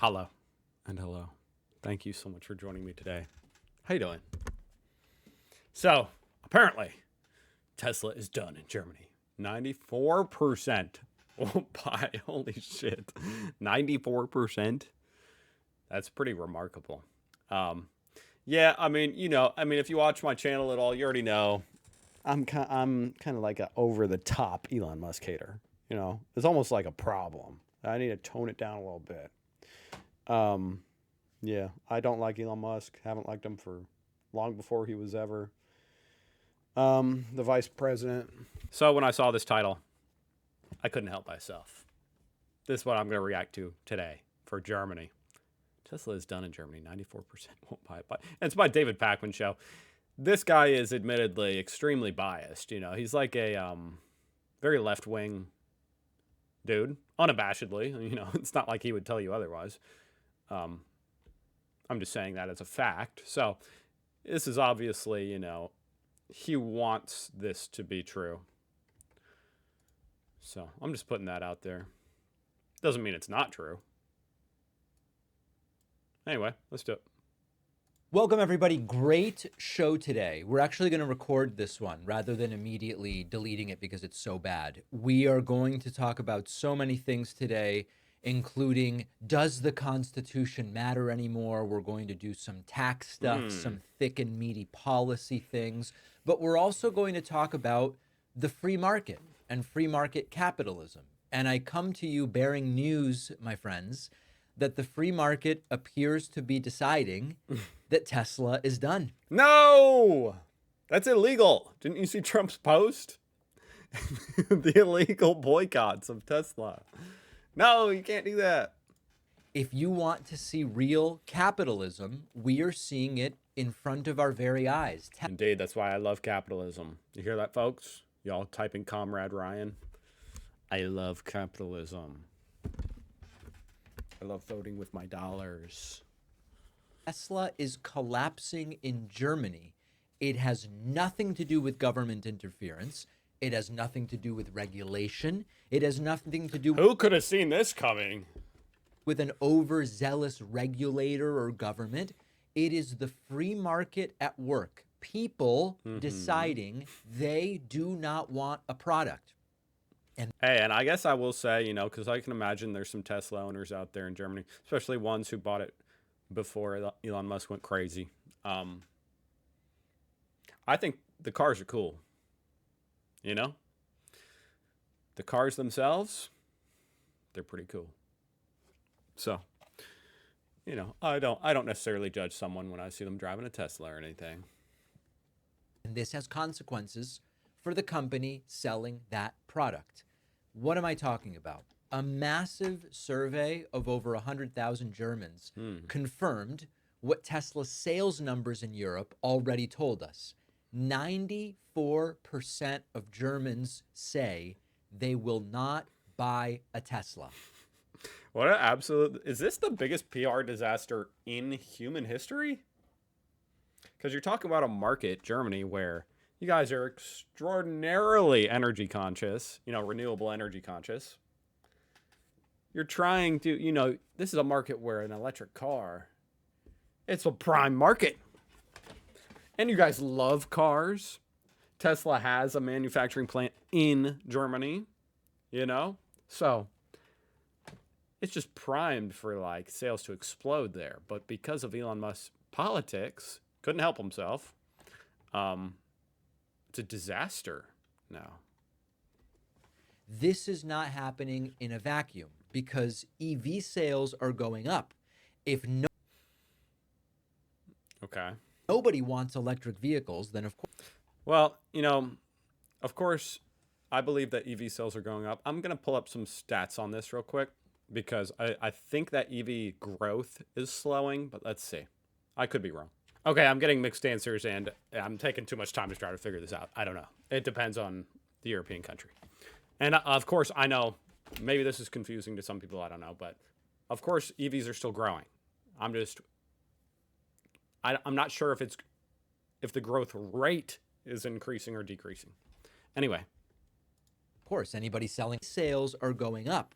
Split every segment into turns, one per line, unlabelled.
Hello and hello. Thank you so much for joining me today. How you doing? So, apparently, Tesla is done in Germany. 94% won't buy. Holy shit. 94%? That's pretty remarkable. Yeah, if you watch my channel at all, you already know I'm kind of like a over the top Elon Musk hater. You know, it's almost like a problem. I need to tone it down a little bit. Yeah, I don't like Elon Musk. Haven't liked him for long before he was ever the vice president. So when I saw this title, I couldn't help myself. This is what I'm going to react to today for Germany. Tesla is done in Germany. 94% won't buy it. And it's by David Pakman show. This guy is admittedly extremely biased. You know, he's like a very left-wing dude, unabashedly. You know, it's not like he would tell you otherwise. I'm just saying that as a fact. So this is obviously, you know, he wants this to be true. So I'm just putting that out there. Doesn't mean it's not true. Anyway, let's do it.
Welcome, everybody. Great show today. We're actually going to record this one rather than immediately deleting it because it's so bad. We are going to talk about so many things today, including, does the Constitution matter anymore? We're going to do some tax stuff, some thick and meaty policy things, but we're also going to talk about the free market and free market capitalism. And I come to you bearing news, my friends, that the free market appears to be deciding that Tesla is done.
No! That's illegal. Didn't you see Trump's post? The illegal boycotts of Tesla. No, you can't do that.
If you want to see real capitalism, we are seeing it in front of our very eyes.
Indeed, that's why I love capitalism. You hear that, folks? Y'all typing Comrade Ryan? I love capitalism. I love voting with my dollars.
Tesla is collapsing in Germany. It has nothing to do with government interference. It has nothing to do with regulation. It has nothing to do
Who could have seen this coming?
with an overzealous regulator or government. It is the free market at work. People deciding they do not want a product.
And I guess I will say, you know, because I can imagine there's some Tesla owners out there in Germany, especially ones who bought it before Elon Musk went crazy. I think the cars are cool. You know? The cars themselves, they're pretty cool. So, you know, I don't necessarily judge someone when I see them driving a Tesla or anything.
And this has consequences for the company selling that product. What am I talking about? A massive survey of over 100,000 Germans confirmed what Tesla's sales numbers in Europe already told us. 94% of Germans say they will not buy a Tesla.
What an absolute... Is this the biggest PR disaster in human history? Because you're talking about a market, Germany, where you guys are extraordinarily energy conscious, you know, renewable energy conscious. You're trying to, you know, this is a market where an electric car, it's a prime market. And you guys love cars. Tesla has a manufacturing plant in Germany, you know? So it's just primed for like sales to explode there. But because of Elon Musk's politics, couldn't help himself. It's a disaster now.
This is not happening in a vacuum because EV sales are going up. If nobody wants electric vehicles, then of course.
Well, you know, of course, I believe that EV sales are going up. I'm going to pull up some stats on this real quick because I think that EV growth is slowing, but let's see. I could be wrong. Okay, I'm getting mixed answers, and I'm taking too much time to try to figure this out. I don't know. It depends on the European country. And of course, I know maybe this is confusing to some people. I don't know. But of course, EVs are still growing. I'm not sure if the growth rate is increasing or decreasing. Anyway.
Of course, anybody selling sales are going up.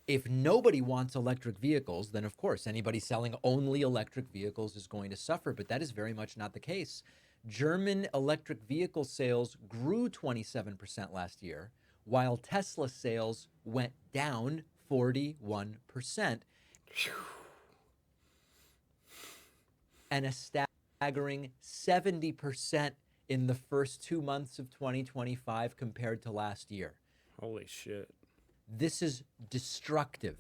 If nobody wants electric vehicles, then of course anybody selling only electric vehicles is going to suffer, but that is very much not the case. German electric vehicle sales grew 27% last year, while Tesla sales went down 41%, and a staggering 70% in the first 2 months of 2025 compared to last year.
Holy shit.
This is destructive.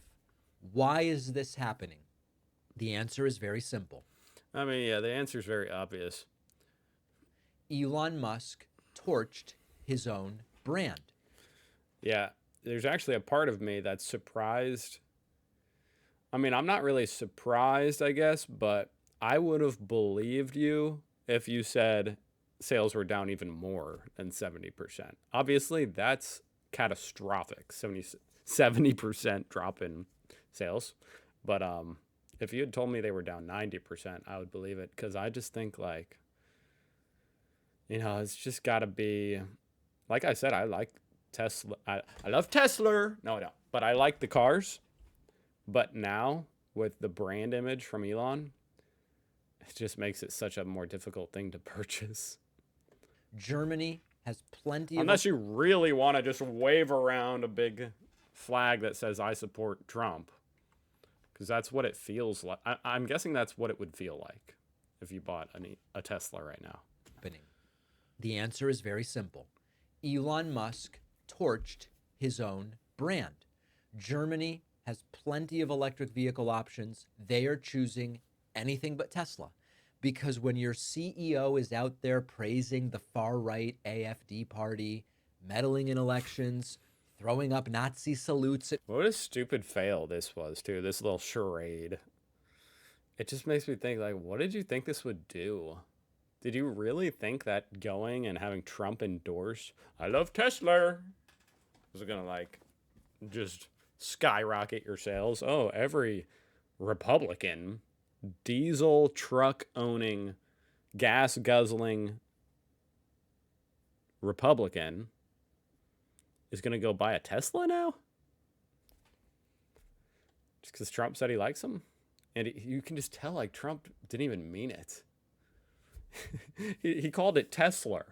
Why is this happening? The answer is very simple.
I mean, yeah, the answer is very obvious.
Elon Musk torched his own brand.
Yeah, there's actually a part of me that's surprised. I mean, I'm not really surprised, I guess, but I would have believed you if you said sales were down even more than 70%. Obviously, that's catastrophic. 70% drop in sales. But if you had told me they were down 90%, I would believe it, because I just think, like, it's just got to be, like I said, I like Tesla. I love Tesla. No, I don't. But I like the cars. But now, with the brand image from Elon, it just makes it such a more difficult thing to purchase.
Germany has plenty of...
Unless you really want to just wave around a big flag that says, I support Trump. Because that's what it feels like. I'm guessing that's what it would feel like if you bought a Tesla right now.
The answer is very simple. Elon Musk torched his own brand. Germany has plenty of electric vehicle options. They are choosing anything but Tesla. Because when your CEO is out there praising the far-right AfD party, meddling in elections, throwing up Nazi salutes...
What a stupid fail this was, too. This little charade. It just makes me think, like, what did you think this would do? Did you really think that going and having Trump endorse, I love Tesla, was going to, like, just skyrocket your sales? Oh, every Republican, diesel truck owning, gas guzzling Republican is going to go buy a Tesla now? Just because Trump said he likes them? And you can just tell, like, Trump didn't even mean it. He called it Tesla.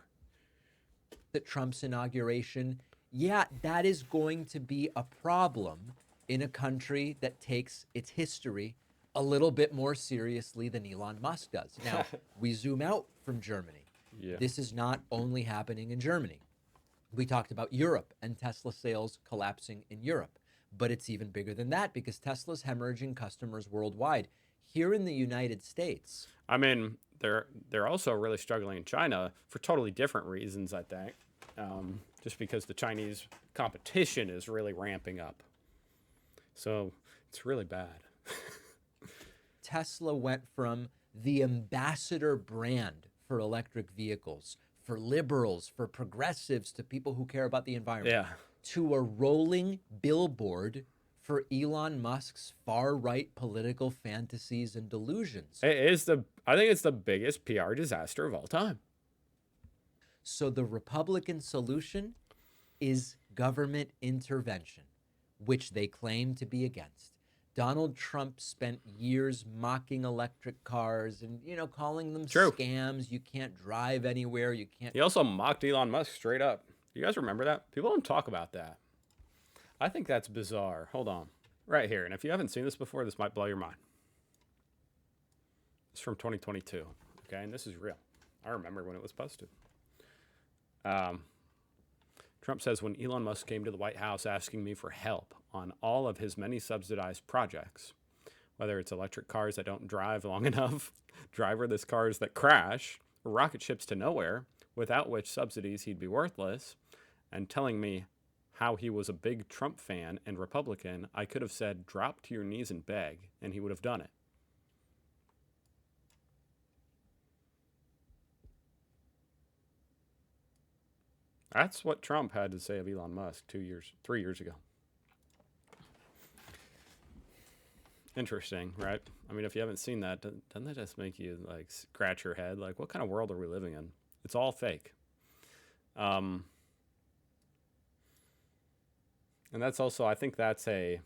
At Trump's inauguration, yeah, that is going to be a problem in a country that takes its history a little bit more seriously than Elon Musk does. Now, we zoom out from Germany.
Yeah.
This is not only happening in Germany. We talked about Europe and Tesla sales collapsing in Europe, but it's even bigger than that because Tesla's hemorrhaging customers worldwide. Here in the United States,
I mean, they're also really struggling in China for totally different reasons, I think. Just because the Chinese competition is really ramping up. So it's really bad.
Tesla went from the ambassador brand for electric vehicles, for liberals, for progressives, to people who care about the environment, to a rolling billboard for Elon Musk's far-right political fantasies and delusions.
I think it's the biggest PR disaster of all time.
So the Republican solution is government intervention, which they claim to be against. Donald Trump spent years mocking electric cars and, calling them scams. You can't drive anywhere. You can't.
He also mocked Elon Musk straight up. You guys remember that? People don't talk about that. I think that's bizarre. Hold on. Right here. And if you haven't seen this before, this might blow your mind. It's from 2022. Okay, and this is real. I remember when it was posted. Trump says, when Elon Musk came to the White House asking me for help on all of his many subsidized projects, whether it's electric cars that don't drive long enough, driverless cars that crash, or rocket ships to nowhere, without which subsidies he'd be worthless, and telling me how he was a big Trump fan and Republican, I could have said, drop to your knees and beg, and he would have done it. That's what Trump had to say of Elon Musk 3 years ago. Interesting, right? I mean, if you haven't seen that, doesn't that just make you, like, scratch your head? Like, what kind of world are we living in? It's all fake. And that's also, I think that's a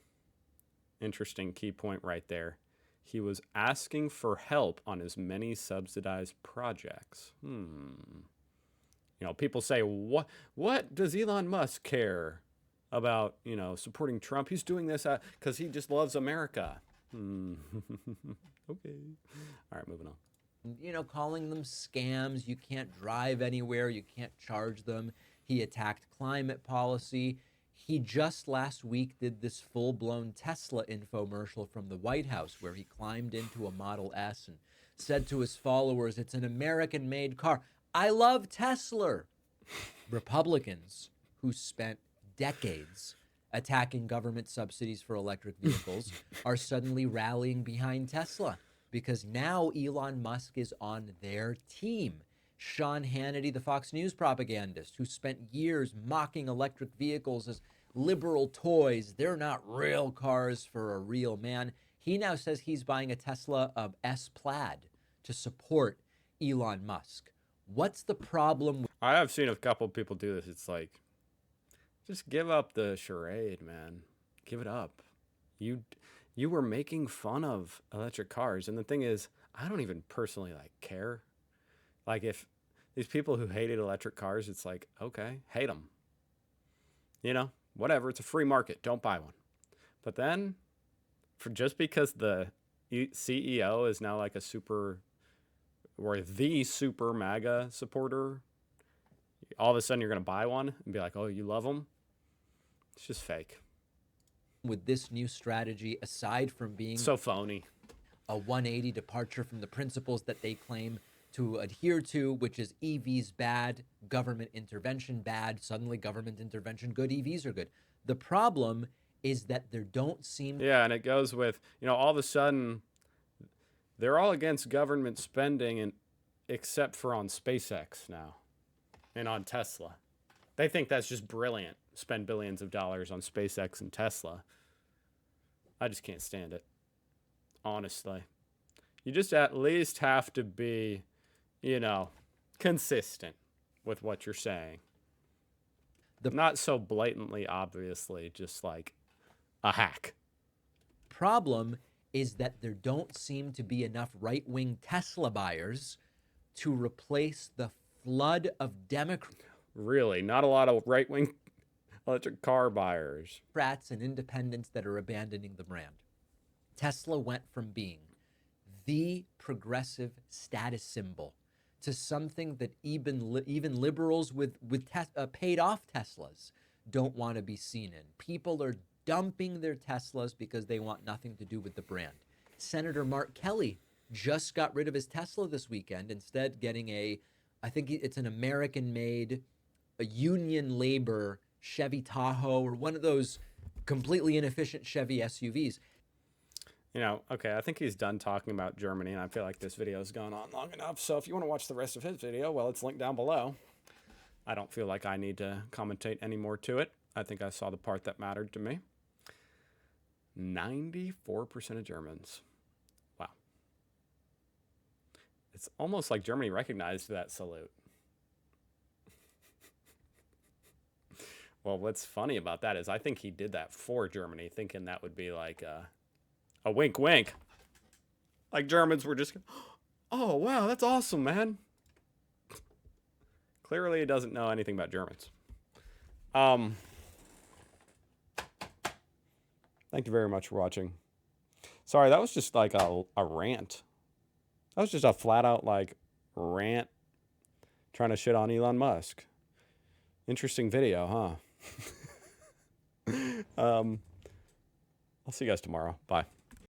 Interesting key point right there. He was asking for help on his many subsidized projects. People say, what does Elon Musk care about, supporting Trump? He's doing this because he just loves America. Okay. All right, moving on.
Calling them scams. You can't drive anywhere. You can't charge them. He attacked climate policy. He just last week did this full-blown Tesla infomercial from the White House where he climbed into a Model S and said to his followers, it's an American-made car. I love Tesla. Republicans who spent decades attacking government subsidies for electric vehicles are suddenly rallying behind Tesla because now Elon Musk is on their team. Sean Hannity, the Fox News propagandist, who spent years mocking electric vehicles as liberal toys. They're not real cars for a real man. He now says he's buying a Tesla S Plaid to support Elon Musk. What's the problem?
I have seen a couple of people do this. It's like, just give up the charade, man. Give it up. You were making fun of electric cars. And the thing is, I don't even personally care. Like, if these people who hated electric cars, it's like, okay, hate them. Whatever. It's a free market. Don't buy one. But then, just because the CEO is now like a super, or the super MAGA supporter, all of a sudden you're going to buy one and be like, oh, you love them? It's just fake.
With this new strategy, aside from being
so phony,
a 180 departure from the principles that they claim to adhere to, which is EVs bad, government intervention bad, suddenly government intervention good, EVs are good. The problem is that there don't seem...
Yeah, and it goes with, all of a sudden, they're all against government spending, and except for on SpaceX now and on Tesla. They think that's just brilliant. Spend billions of dollars on SpaceX and Tesla. I just can't stand it. Honestly. You just at least have to be, consistent with what you're saying. Not so blatantly, obviously, just like a hack.
Problem is that there don't seem to be enough right-wing Tesla buyers to replace the flood of Democrats.
Really, not a lot of right-wing electric car buyers.
Democrats and independents that are abandoning the brand. Tesla went from being the progressive status symbol to something that even liberals with paid off Teslas don't want to be seen in. People are dumping their Teslas because they want nothing to do with the brand. Senator Mark Kelly just got rid of his Tesla this weekend, instead getting I think it's an American-made, a union labor Chevy Tahoe, or one of those completely inefficient Chevy SUVs.
Okay, I think he's done talking about Germany, and I feel like this video has gone on long enough. So if you want to watch the rest of his video, well, it's linked down below. I don't feel like I need to commentate any more to it. I think I saw the part that mattered to me. 94% of Germans. Wow. It's almost like Germany recognized that salute. Well, what's funny about that is I think he did that for Germany, thinking that would be like a wink wink. Like Germans were just, oh, wow, that's awesome, man. Clearly he doesn't know anything about Germans. Thank you very much for watching. Sorry, that was just like a rant. That was just a flat out rant trying to shit on Elon Musk. Interesting video, huh? I'll see you guys tomorrow. Bye.